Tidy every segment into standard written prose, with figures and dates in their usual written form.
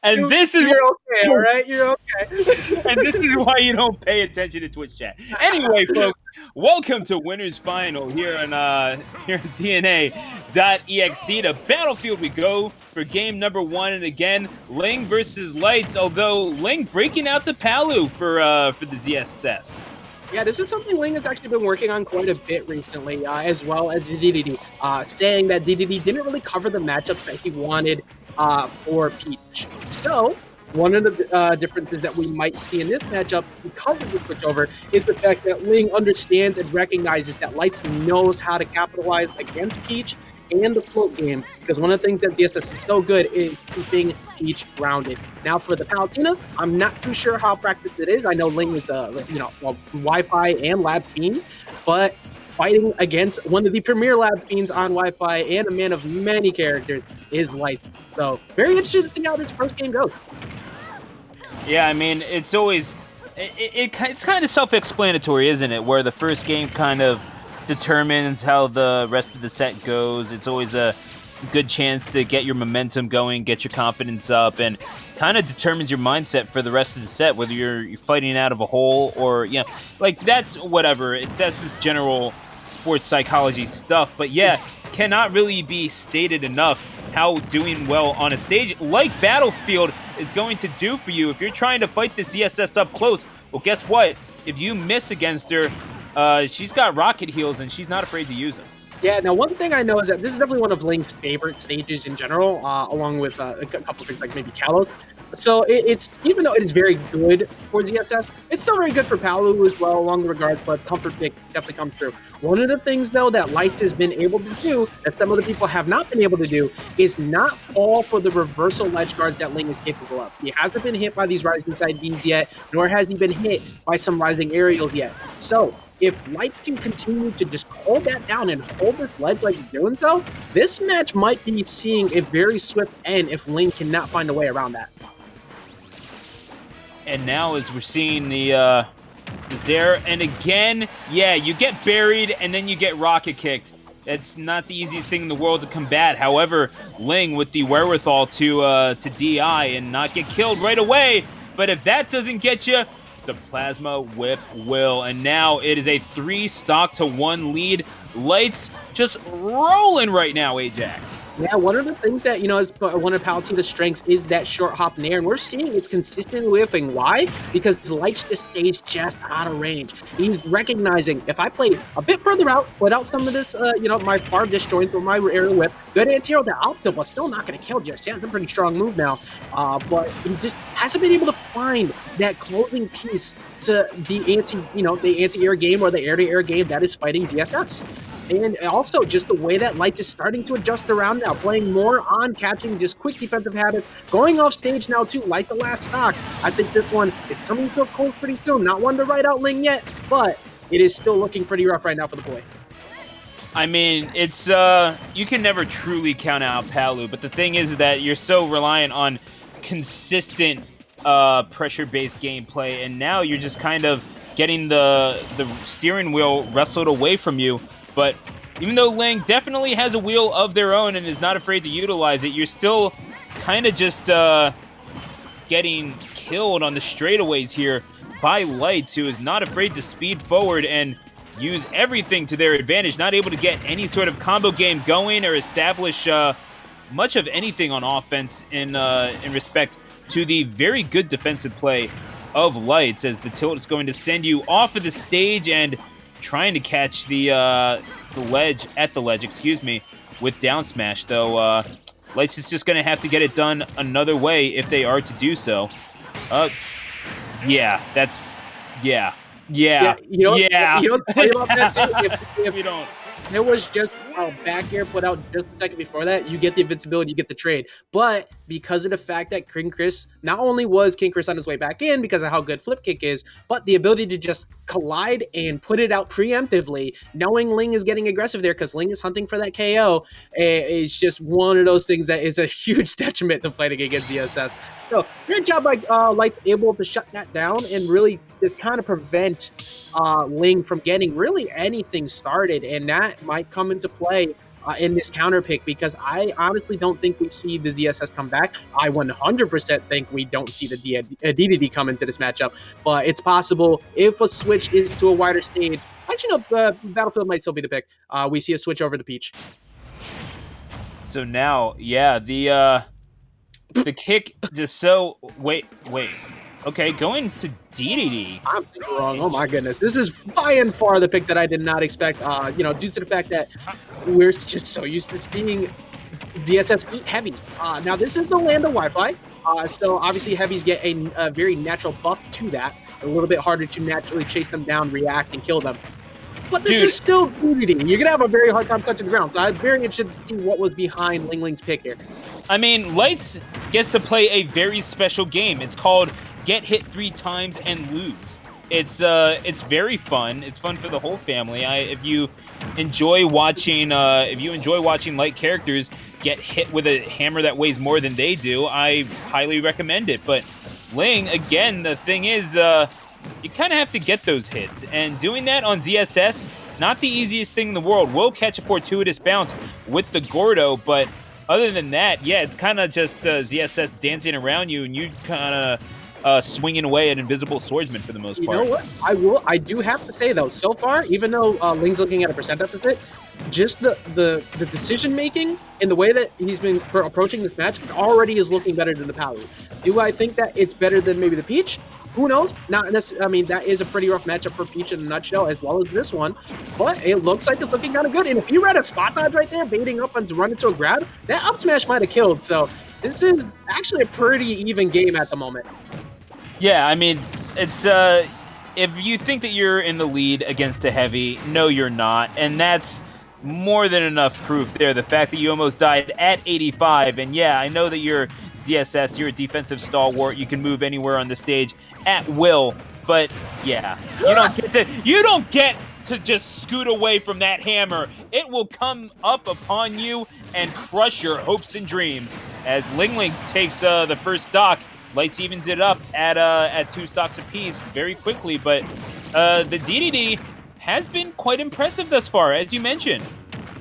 And this is You're okay, all right? You're okay. and this is why you don't pay attention to Twitch chat. Anyway, folks, welcome to Winners Final here on DNA.EXE. To Battlefield we go for game number 1, and again, Ling versus Lights. Although Ling breaking out the Palu for the ZSS. Yeah, this is something Ling has actually been working on quite a bit recently, as well as Dedede, saying that Dedede didn't really cover the matchups that he wanted for Peach. So, one of the differences that we might see in this matchup because of the switchover is the fact that Ling understands and recognizes that Lights knows how to capitalize against Peach and the float game, because one of the things that DSS is so good is keeping Peach grounded. Now for the Palutena, I'm not too sure how practiced it is. I know Ling is a Wi-Fi and lab fiend, but fighting against one of the premier lab fiends on Wi-Fi and a man of many characters is Lights. So very interested to see how this first game goes. Yeah, I mean, it's always it's kind of self-explanatory, isn't it? Where the first game kind of determines how the rest of the set goes. It's always a good chance to get your momentum going, get your confidence up, and kind of determines your mindset for the rest of the set, whether you're fighting out of a hole or, like that's whatever. That's just general sports psychology stuff. But yeah, cannot really be stated enough how doing well on a stage like Battlefield is going to do for you if you're trying to fight the CSS up close. Well, guess what? If you miss against her, she's got rocket heals, and she's not afraid to use them. Yeah, now one thing I know is that this is definitely one of Ling's favorite stages in general, along with a couple of things like maybe Kalos. So it's, even though it is very good for ZSS, it's still very good for Palu as well along the regards, but comfort pick definitely comes through. One of the things, though, that Lights has been able to do that some other people have not been able to do is not fall for the reversal ledge guards that Ling is capable of. He hasn't been hit by these rising side beams yet, nor has he been hit by some rising aerials yet. So if Lights can continue to just hold that down and hold this ledge like he's doing so, this match might be seeing a very swift end if Ling cannot find a way around that. And now as we're seeing the Zare, and again, yeah, you get buried and then you get rocket kicked. It's not the easiest thing in the world to combat. However, Ling with the wherewithal to DI and not get killed right away. But if that doesn't get you, the Plasma Whip will. And now it is a 3-1 lead. Lights just rolling right now, Ajax. Yeah, one of the things that, is one of Palutena's strengths is that short hop nair, and we're seeing it's consistently whipping. Why? Because Lights just stays just out of range. He's recognizing, if I play a bit further out, put out some of this, my far disjoint with my aerial whip, good anti-hero that outtilt, but still not going to kill just yet. It's a pretty strong move now, but he just hasn't been able to find that closing piece to the anti-air game or the air-to-air game that is fighting ZFS. And also just the way that Lights is starting to adjust around now, playing more on catching just quick defensive habits, going off stage now too, like the last stock. I think this one is coming to a close pretty soon. Not one to write out Ling yet, but it is still looking pretty rough right now for the boy. I mean, it's you can never truly count out Palu, but the thing is that you're so reliant on consistent pressure-based gameplay, and now you're just kind of getting the steering wheel wrestled away from you. But even though Ling definitely has a wheel of their own and is not afraid to utilize it, you're still kind of just getting killed on the straightaways here by Lights, who is not afraid to speed forward and use everything to their advantage, not able to get any sort of combo game going or establish much of anything on offense in respect to the very good defensive play of Lights, as the tilt is going to send you off of the stage and trying to catch the ledge with down smash, though Lights is just going to have to get it done another way if they are to do so. Yeah. You know what's funny about that too? If you don't. There was just a back air put out just a second before that, you get the invincibility, you get the trade. But because of the fact that King Chris, not only was King Chris on his way back in because of how good Flip Kick is, but the ability to just collide and put it out preemptively, knowing Ling is getting aggressive there because Ling is hunting for that KO, is just one of those things that is a huge detriment to fighting against ZSS. So great job by Lights able to shut that down and really just kind of prevent Ling from getting really anything started, and that might come into play in this counter pick, because I honestly don't think we see the ZSS come back. I 100% think we don't see the Dedede come into this matchup, but it's possible if a switch is to a wider stage. Actually, no, Battlefield might still be the pick. We see a switch over to Peach. So now, yeah, the kick just so wait. Okay, going to DDD. I'm wrong. Oh my goodness, this is by and far the pick that I did not expect. Due to the fact that we're just so used to seeing DSS eat heavies. Now this is the land of Wi-Fi, so obviously heavies get a very natural buff to that. A little bit harder to naturally chase them down, react, and kill them. But this is still DDD. You're gonna have a very hard time touching the ground. So I'm very interested to see what was behind Ling's pick here. I mean, Lights gets to play a very special game. It's called Get Hit 3 Times and Lose. It's very fun. It's fun for the whole family. If you enjoy watching light characters get hit with a hammer that weighs more than they do, I highly recommend it. But Ling, again, the thing is, you kind of have to get those hits, and doing that on ZSS, not the easiest thing in the world. Will catch a fortuitous bounce with the Gordo, but other than that, yeah, it's kind of just ZSS dancing around you, and you kind of swinging away at invisible swordsmen for the most part. You know what? I do have to say though, so far, even though Ling's looking at a percent deficit, just the decision making and the way that he's been approaching this match already is looking better than the Palu. Do I think that it's better than maybe the Peach? Who knows? Not necessarily. I mean, that is a pretty rough matchup for Peach in a nutshell, as well as this one. But it looks like it's looking kind of good. And if you read a spot dodge right there, baiting up and run into a grab, that up smash might have killed. So this is actually a pretty even game at the moment. Yeah, I mean, it's if you think that you're in the lead against a heavy, no, you're not, and that's more than enough proof there. The fact that you almost died at 85, and yeah, I know that you're ZSS, you're a defensive stalwart, you can move anywhere on the stage at will, but yeah, you don't get to just scoot away from that hammer. It will come up upon you and crush your hopes and dreams. As Ling takes the first stock, Lights evens it up at 2 stocks apiece very quickly, but the DDD has been quite impressive thus far, as you mentioned.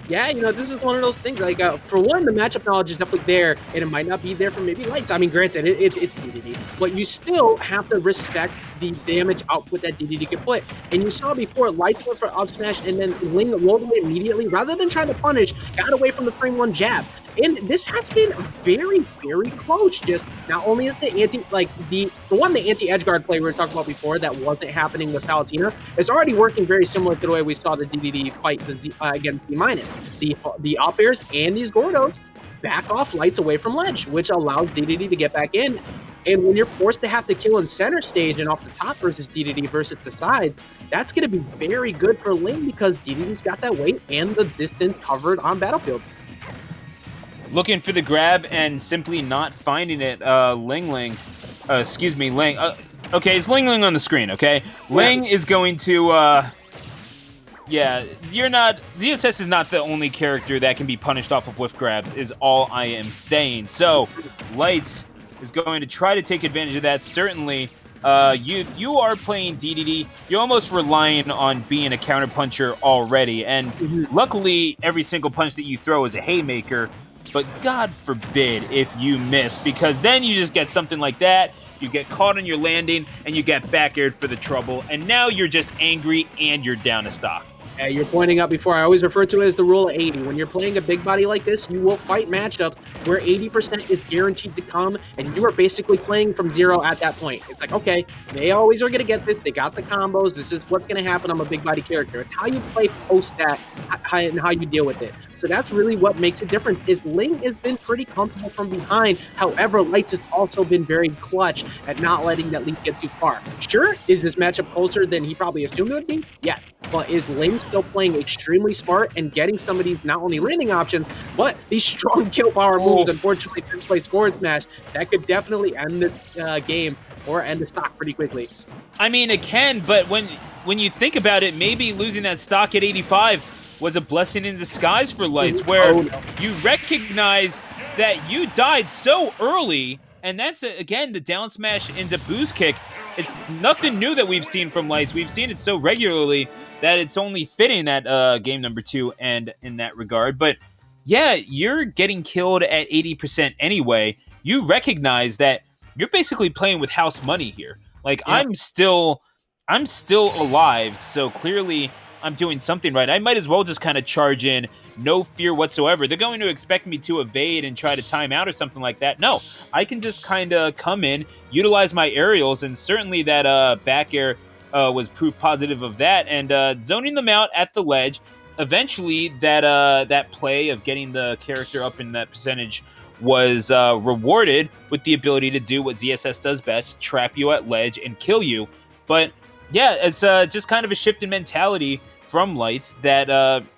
Yeah, this is one of those things. Like, for one, the matchup knowledge is definitely there, and it might not be there for maybe Lights. I mean, granted, it's DDD, but you still have to respect the damage output that DDD can put. And you saw before, Lights went for up smash, and then Ling rolled away immediately, rather than trying to punish, got away from the frame 1 jab. And this has been very, very close. Just not only is the anti-edge guard play we were talking about before that wasn't happening with Palutena, is already working very similar to the way we saw the DDD fight against Z-. The up airs and these Gordos back off Lights away from ledge, which allows DDD to get back in. And when you're forced to have to kill in center stage and off the top versus DDD versus the sides, that's going to be very good for Ling, because DDD's got that weight and the distance covered on Battlefield. Looking for the grab and simply not finding it. Ling. Okay, it's Ling on the screen, okay? Ling is going to, ZSS is not the only character that can be punished off of whiff grabs, is all I am saying. So, Lights is going to try to take advantage of that. Certainly, you are playing DDD, you're almost relying on being a counterpuncher already, and luckily, every single punch that you throw is a haymaker. But God forbid if you miss, because then you just get something like that, you get caught on your landing, and you get back aired for the trouble, and now you're just angry and you're down a stock. You're pointing out before, I always refer to it as the rule of 80. When you're playing a big body like this, you will fight matchups where 80% is guaranteed to come, and you are basically playing from 0 at that point. It's like, okay, they always are going to get this. They got the combos. This is what's going to happen. I'm a big body character. It's how you play post that and how you deal with it. So that's really what makes a difference, is Ling has been pretty comfortable from behind. However, Lights has also been very clutch at not letting that lead get too far. Sure, is this matchup closer than he probably assumed it would be? Yes. But is Ling still playing extremely smart and getting some of these not only landing options, but these strong kill power moves? Unfortunately, first place forward smash, that could definitely end this game or end the stock pretty quickly. I mean, it can, but when you think about it, maybe losing that stock at 85 was a blessing in disguise for Lights, where you recognize that you died so early, and that's, again, the down smash into boost kick. It's nothing new that we've seen from Lights. We've seen it so regularly that it's only fitting that game number 2 and in that regard. But yeah, you're getting killed at 80% anyway. You recognize that you're basically playing with house money here. Like Yeah. I'm still alive, so clearly I'm doing something right. I might as well just kind of charge in, no fear whatsoever. They're going to expect me to evade and try to time out or something like that. No, I can just kind of come in, utilize my aerials, and certainly that back air was proof positive of that, and zoning them out at the ledge. Eventually, that play of getting the character up in that percentage was rewarded with the ability to do what ZSS does best: trap you at ledge and kill you. But yeah, it's just kind of a shift in mentality from Lights that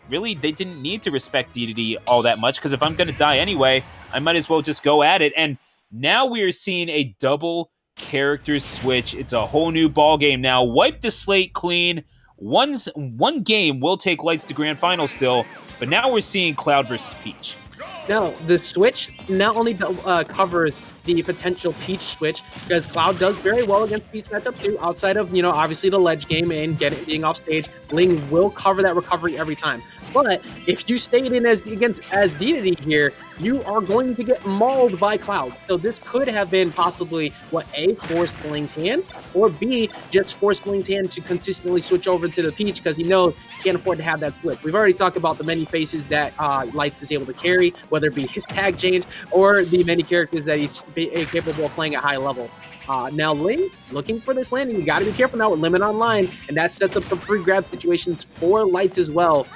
really they didn't need to respect Dedede all that much, because if I'm going to die anyway, I might as well just go at it. And now we are seeing a double character switch. It's a whole new ball game now. Wipe the slate clean. One game will take Lights to grand final still, but now we're seeing Cloud versus Peach. No, the Switch not only covers the potential Peach switch, because Cloud does very well against Peach matchup too, outside of, obviously the ledge game and being off stage. Ling will cover that recovery every time. But if you stayed in as Dedede here, you are going to get mauled by Cloud. So this could have been possibly what A, forced Ling's hand, or B, just forced Ling's hand to consistently switch over to the Peach, because he knows he can't afford to have that switch. We've already talked about the many faces that Lights is able to carry, whether it be his tag change or the many characters that he's capable of playing at high level. Now Ling, looking for this landing. You got to be careful now with Limit Online, and that sets up some free grab situations for Lights as well.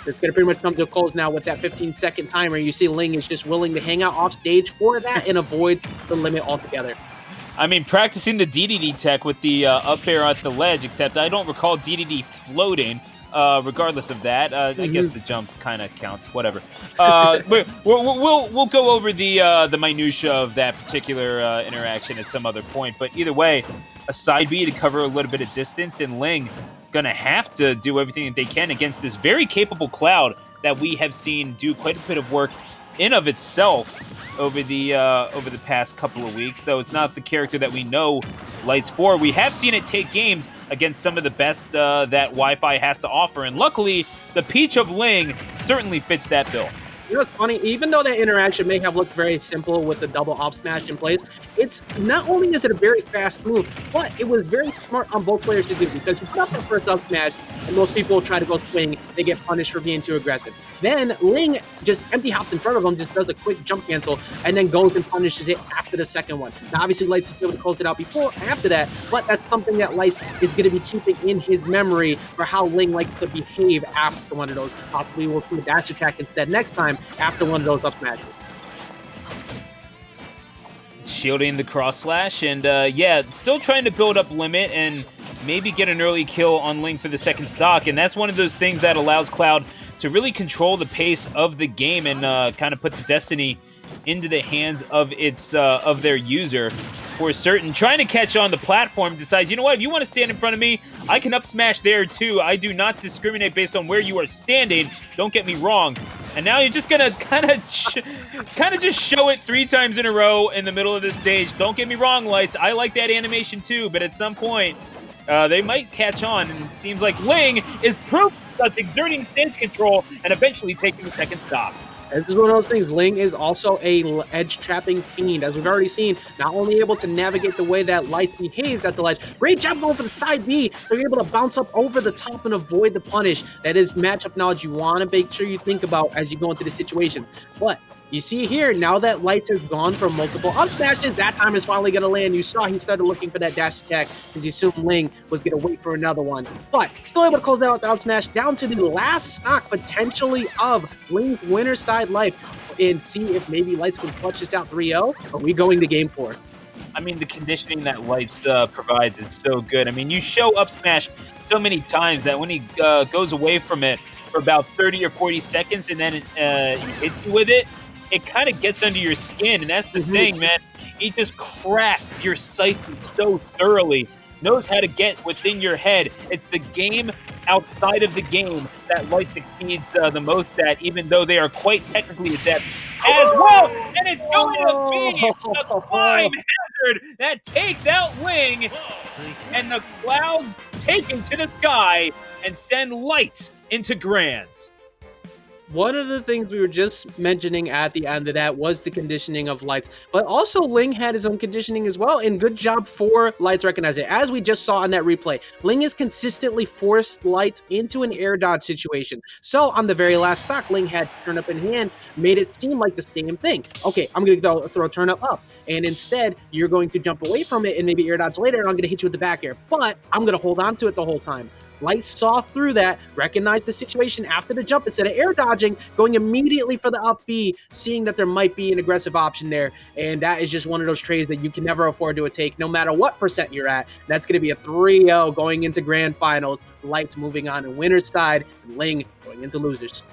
It's going to pretty much come to a close now with that 15-second timer. You see Ling is just willing to hang out off stage for that and avoid the limit altogether. I mean, practicing the Dedede tech with the up air at the ledge, except I don't recall Dedede floating. Regardless of that, I guess the jump kind of counts. Whatever. We'll go over the minutia of that particular interaction at some other point. But either way, a side B to cover a little bit of distance, and Ling gonna have to do everything that they can against this very capable Cloud that we have seen do quite a bit of work in of itself over the past couple of weeks. Though it's not the character that we know Lights for. We have seen it take games against some of the best that Wi-Fi has to offer, and luckily the Peach of Ling certainly fits that bill. You know what's funny? Even though that interaction may have looked very simple with the double up smash in place, it's not only is it a very fast move, but it was very smart on both players to do, because you put up the first up smash and most people try to go swing, they get punished for being too aggressive. Then Ling just empty hops in front of him, just does a quick jump cancel, and then goes and punishes it after the second one. Now obviously Lights is able to close it out after that, but that's something that Lights is going to be keeping in his memory for how Ling likes to behave after one of those. Possibly we'll see a dash attack instead next time after one of those up smashes. Shielding the cross slash, and yeah, still trying to build up limit and maybe get an early kill on Ling for the second stock, and that's one of those things that allows Cloud to really control the pace of the game and kind of put the destiny into the hands of of their user for certain. Trying to catch on the platform, decides, you know what, if you want to stand in front of me, I can up smash there too. I do not discriminate based on where you are standing. Don't get me wrong. And now you're just gonna kind of just show it 3 times in a row in the middle of the stage. Don't get me wrong, Lights. I like that animation too, but at some point they might catch on, and it seems like Ling is proof of exerting stage control and eventually taking the second stop. This is one of those things. Ling is also a edge trapping fiend, as we've already seen. Not only able to navigate the way that Lights behaves at the ledge, great job going for the side B, so you're able to bounce up over the top and avoid the punish. That is matchup knowledge you want to make sure you think about as you go into the situation. But you see here, now that Lights has gone for multiple up smashes, that time is finally going to land. You saw he started looking for that dash attack because you assumed Ling was going to wait for another one. But still able to close that out with the up smash down to the last stock, potentially, of Ling's winner side life, and see if maybe Lights can clutch this out 3-0. Are we going to game 4? I mean, the conditioning that Lights provides is so good. I mean, you show up smash so many times that when he goes away from it for about 30 or 40 seconds and then he hits you with it, it kind of gets under your skin, and that's the thing, man. He just crafts your psyche so thoroughly, knows how to get within your head. It's the game outside of the game that Lights exceeds the most at, even though they are quite technically adept as well. And it's going to be a climb hazard that takes out Ling, and the Clouds take him to the sky and send Lights into grands. One of the things we were just mentioning at the end of that was the conditioning of Lights, but also Ling had his own conditioning as well, and good job for Lights recognizing it. As we just saw on that replay, Ling has consistently forced Lights into an air dodge situation. So on the very last stock, Ling had turn up in hand, made it seem like the same thing. Okay, I'm going to throw turn up, and instead you're going to jump away from it and maybe air dodge later, and I'm going to hit you with the back air, but I'm going to hold on to it the whole time. Light saw through that, recognized the situation after the jump instead of air dodging, going immediately for the up B, seeing that there might be an aggressive option there. And that is just one of those trades that you can never afford to take, no matter what percent you're at. That's going to be a 3-0 going into grand finals. Light's moving on to winner's side, and Ling going into losers.